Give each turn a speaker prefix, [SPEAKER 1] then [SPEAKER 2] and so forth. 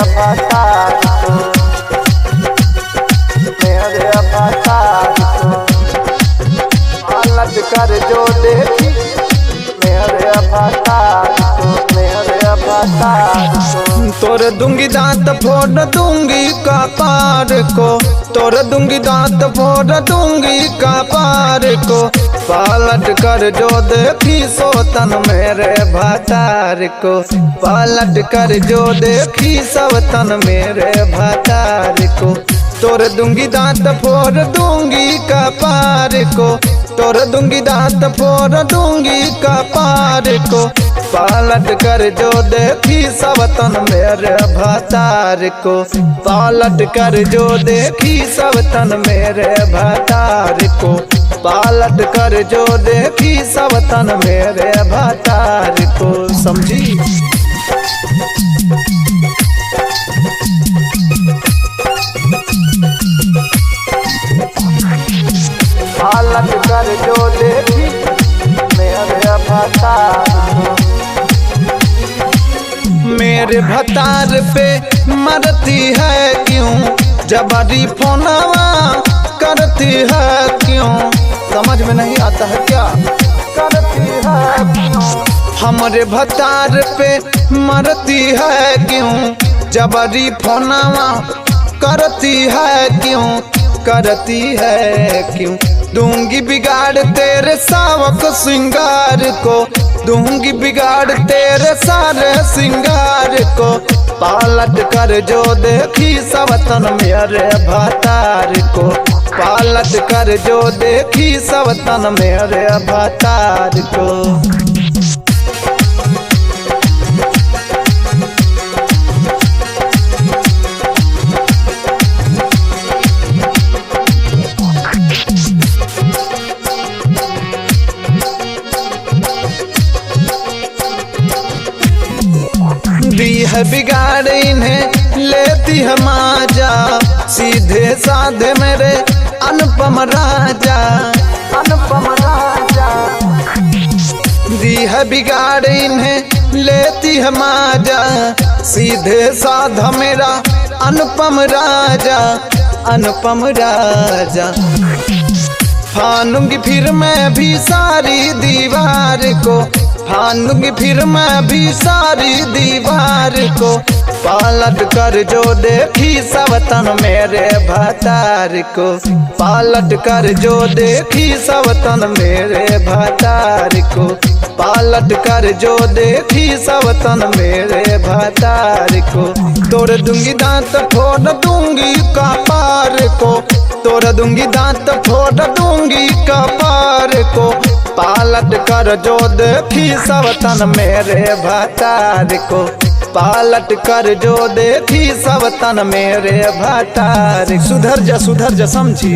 [SPEAKER 1] भतार को, मेरे भतार को पलट कर जो देखी मेरे भतार को, मेरे भतार को। तोड़ दूंगी दांत फोड़ दूंगी कपार को, तोड़ दूंगी दांत फोड़ दूंगी कपार को, पलट कर जो देखी सोतन मेरे भतार को, पलट कर जो देखी सब तन मेरे भतार को। तोड़ दूंगी दांत फोड़ दूंगी कपार को, तोड़ दूंगी दांत फोड़ दूंगी कपार को, पलट कर जो देखी सब तन मेरे भतार को, पलट कर जो देखी सब तन मेरे भतार को, पलट कर जो देखी सब तन मेरे भतार को। समझी? पलट कर जो देखी मेरे भतार को, मेरे भतार पे मरती है क्यों, जबरी फोनवा करती है क्यों, समझ में नहीं आता है क्या, करती है क्यों। हमारे भतार पे मरती है क्यों, जबरी फोनवा करती है क्यों, करती है क्यों। दूंगी बिगाड़ तेरे सावक सिंगार को, दूंगी बिगाड़ तेरे सारे सिंगार को, पलट कर जो देखी सब तन मेरे भतार को, पलट कर जो देखी सब तन मेरे भतार को। दी है बिगाड़ इन्हें लेती है माजा, सीधे साधे मेरे अनुपम राजा, अनुपम राजा। दी है बिगाड़ इन्हें लेती है माजा, सीधे साधा मेरा अनुपम राजा, अनुपम राजा। फानूंगी फिर मैं भी सारी दीवार को, फानूंगी फिर मैं भी सारी दीवार को, पलट कर जो देखी सब तन मेरे भतार को, पलट कर जो देखी सब तन मेरे भतार को, पलट कर जो देखी सब तन मेरे भतार को। तोड़ दूंगी दांत फोड़ दूंगी कपार को, तोड़ दूंगी दांत फोड़ दूंगी कपार को, पलट कर जो देखी सब तन मेरे भतार को, पलट कर जो देखी सब तन मेरे भतार। सुधर जा समझी।